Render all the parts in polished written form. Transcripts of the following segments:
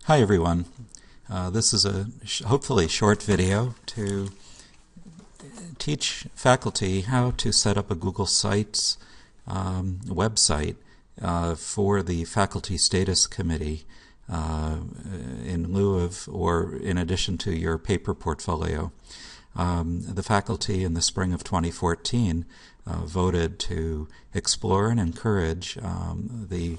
Hi everyone. This is a hopefully short video to teach faculty how to set up a Google Sites website for the Faculty Status Committee in lieu of or in addition to your paper portfolio. The faculty in the spring of 2014 voted to explore and encourage the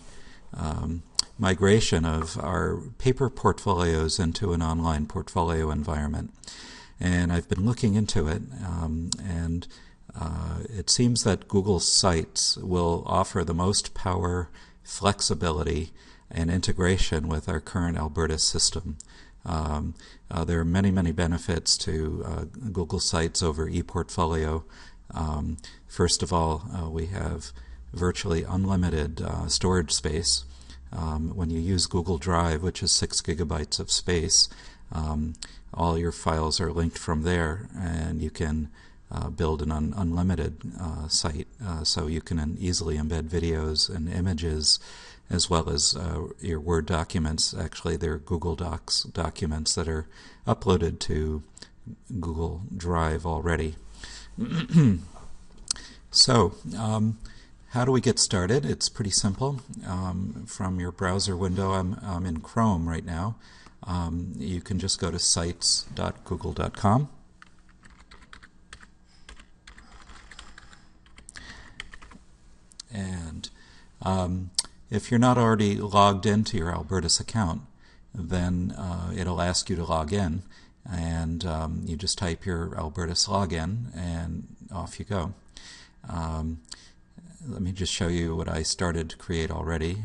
migration of our paper portfolios into an online portfolio environment. And I've been looking into it, and it seems that Google Sites will offer the most power, flexibility, and integration with our current Alberta system. There are many, many benefits to Google Sites over ePortfolio. First of all, we have virtually unlimited storage space. When you use Google Drive, which is 6 gigabytes of space, all your files are linked from there, and you can build an unlimited site, so you can easily embed videos and images as well as your Word documents. Actually, they're Google Docs documents that are uploaded to Google Drive already. So, how do we get started? It's pretty simple. From your browser window, I'm in Chrome right now. You can just go to sites.google.com. And if you're not already logged into your Albertus account, then it'll ask you to log in. And you just type your Albertus login, and off you go. Let me just show you what I started to create already.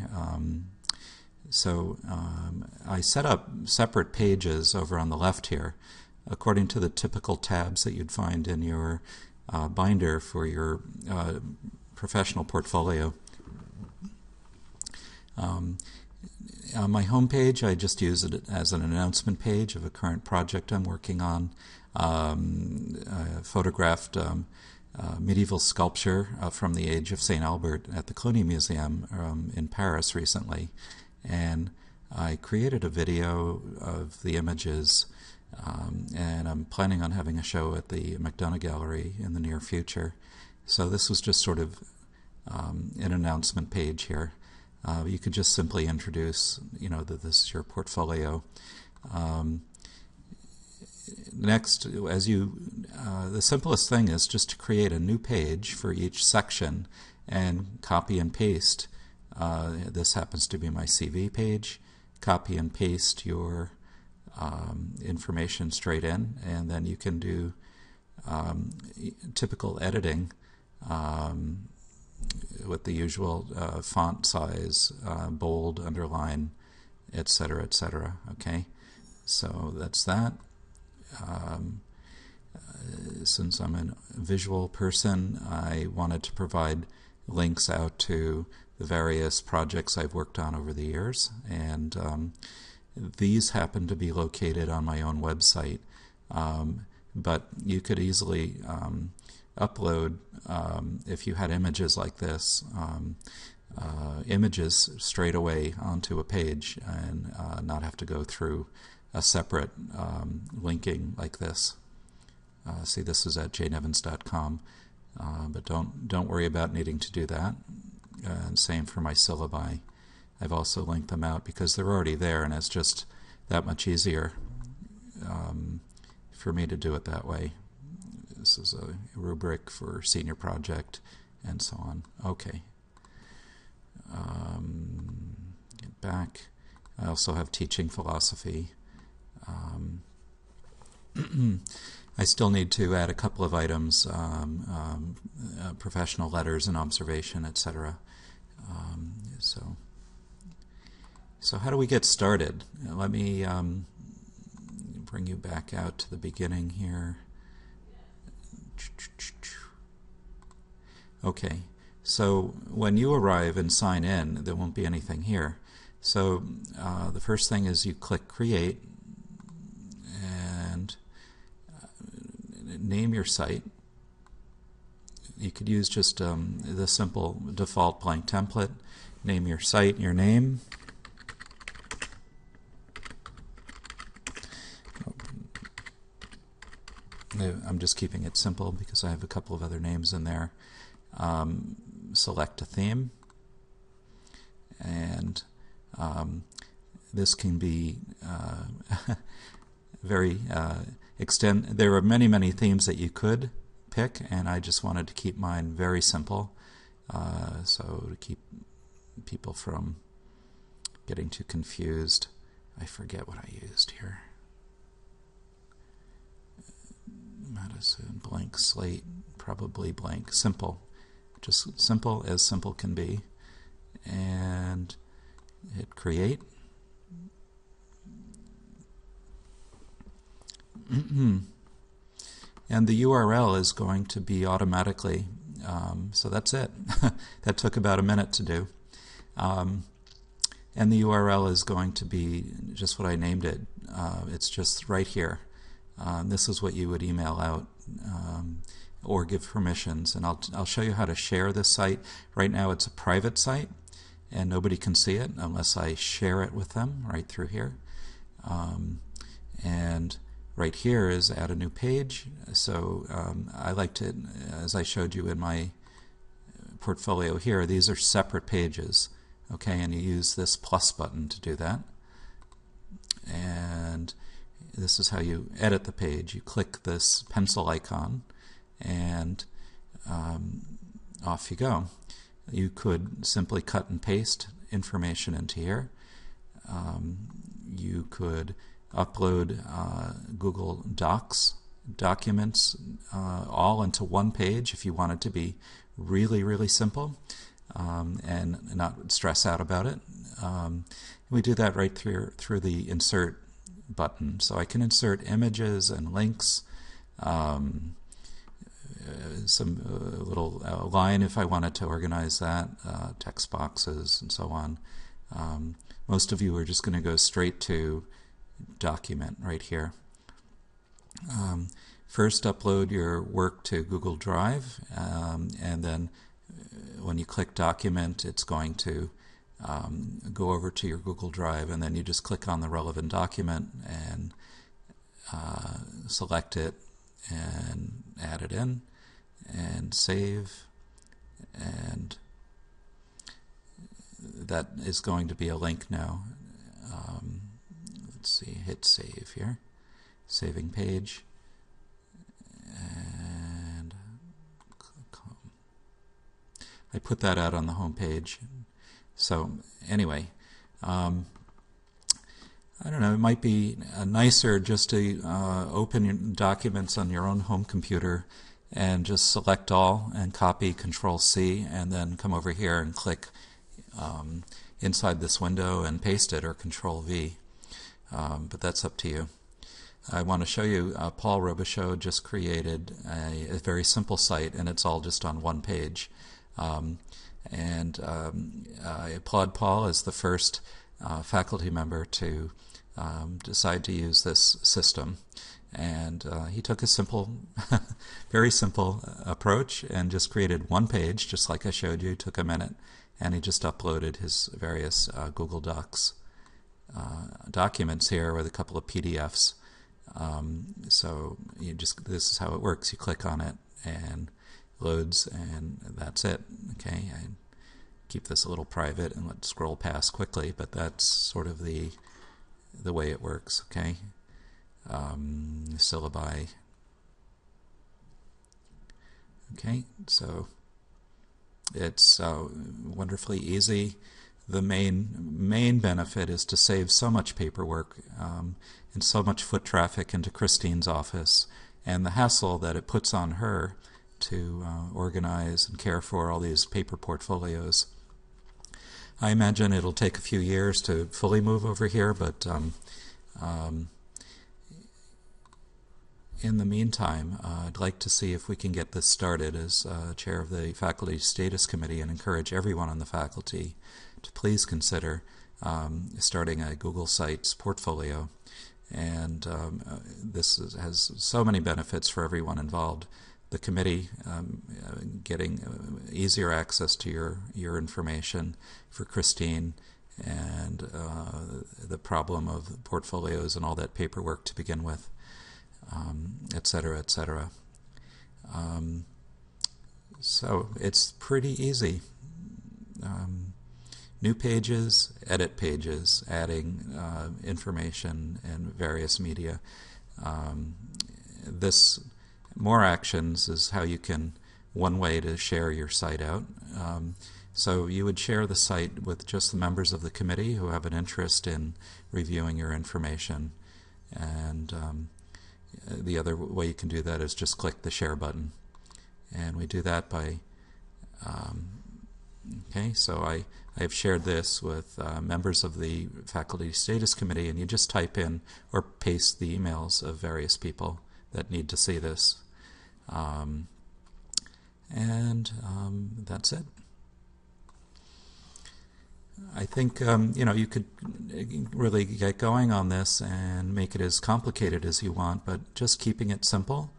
I set up separate pages over on the left here, according to the typical tabs that you'd find in your binder for your professional portfolio. On my home page, I just use it as an announcement page of a current project I'm working on. I photographed medieval sculpture from the age of St. Albert at the Cluny Museum in Paris recently, and I created a video of the images, and I'm planning on having a show at the McDonough Gallery in the near future. So this was just sort of an announcement page here. You could just simply introduce, that this is your portfolio. Next, the simplest thing is just to create a new page for each section and copy and paste. This happens to be my CV page. Copy and paste your information straight in, and then you can do typical editing with the usual font size, bold, underline, etc., etc. Okay, so that's that. Since I'm a visual person, I wanted to provide links out to the various projects I've worked on over the years, and these happen to be located on my own website, but you could easily upload, if you had images like this, images straight away onto a page and not have to go through a separate linking like this. See, this is at jnevans.com, but don't worry about needing to do that. And same for my syllabi. I've also linked them out because they're already there, and it's just that much easier for me to do it that way. This is a rubric for senior project, and so on. Okay. Get back. I also have teaching philosophy. I still need to add a couple of items, professional letters and observation, etc. So how do we get started? Let me bring you back out to the beginning here. Okay, so when you arrive and sign in, there won't be anything here. So the first thing is you click Create and name your site. You could use just the simple default blank template. Name your site, your name. I'm just keeping it simple because I have a couple of other names in there. Select a theme, and this can be very there are many themes that you could pick, and I just wanted to keep mine very simple, so to keep people from getting too confused. I forget what I used here. Madison, blank slate, probably blank, simple, just simple as simple can be, and hit create. And the URL is going to be automatically, so that's it. That took about a minute to do. And the URL is going to be just what I named it. It's just right here. This is what you would email out or give permissions. And I'll show you how to share this site. Right now it's a private site, and nobody can see it unless I share it with them right through here. And right here is add a new page. So I like to, as I showed you in my portfolio here, these are separate pages. Okay, and you use this plus button to do that. And this is how you edit the page. You click this pencil icon, and off you go. You could simply cut and paste information into here. You could upload Google Docs documents all into one page if you want it to be really simple, and not stress out about it. We do that right through the insert button. So I can insert images and links, some little line if I wanted to organize that, text boxes and so on. Most of you are just going to go straight to document right here. First upload your work to Google Drive, and then when you click document, it's going to go over to your Google Drive, and then you just click on the relevant document and select it and add it in and save, and that is going to be a link now. Let's see, hit save here, saving page, and click home. I put that out on the home page. So anyway, I don't know, it might be nicer just to open your documents on your own home computer and just select all and copy Control-C, and then come over here and click inside this window and paste it, or Control-V. But that's up to you. I want to show you, Paul Robichaud just created a very simple site, and it's all just on one page. And I applaud Paul as the first faculty member to decide to use this system. And he took a simple, very simple approach and just created one page, just like I showed you. It took a minute, and he just uploaded his various Google Docs documents here with a couple of PDFs. So you just, this is how it works. You click on it and loads, and that's it. Okay, I keep this a little private and let's scroll past quickly, but that's sort of the way it works. Okay, syllabi. Okay, so it's wonderfully easy. The main benefit is to save so much paperwork and so much foot traffic into Christine's office, and the hassle that it puts on her to organize and care for all these paper portfolios. I imagine it'll take a few years to fully move over here, but in the meantime, I'd like to see if we can get this started as chair of the Faculty Status Committee, and encourage everyone on the faculty to please consider starting a Google Sites portfolio. And this has so many benefits for everyone involved. The committee getting easier access to your information, for Christine, and the problem of portfolios and all that paperwork to begin with. et cetera, et cetera. So it's pretty easy. New pages, edit pages, adding information and various media. This more actions is how you can, one way to share your site out. So you would share the site with just the members of the committee who have an interest in reviewing your information. And the other way you can do that is just click the share button. And we do that by, okay, so I have shared this with members of the Faculty Status Committee, and you just type in or paste the emails of various people that need to see this. That's it. I think you could really get going on this and make it as complicated as you want, but just keeping it simple,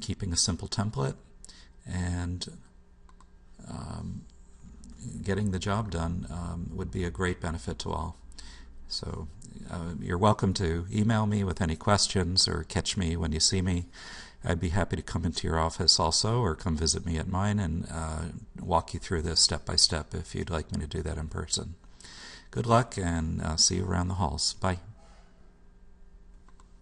keeping a simple template, and getting the job done would be a great benefit to all. So you're welcome to email me with any questions or catch me when you see me. I'd be happy to come into your office also, or come visit me at mine and walk you through this step by step if you'd like me to do that in person. Good luck, and see you around the halls. Bye.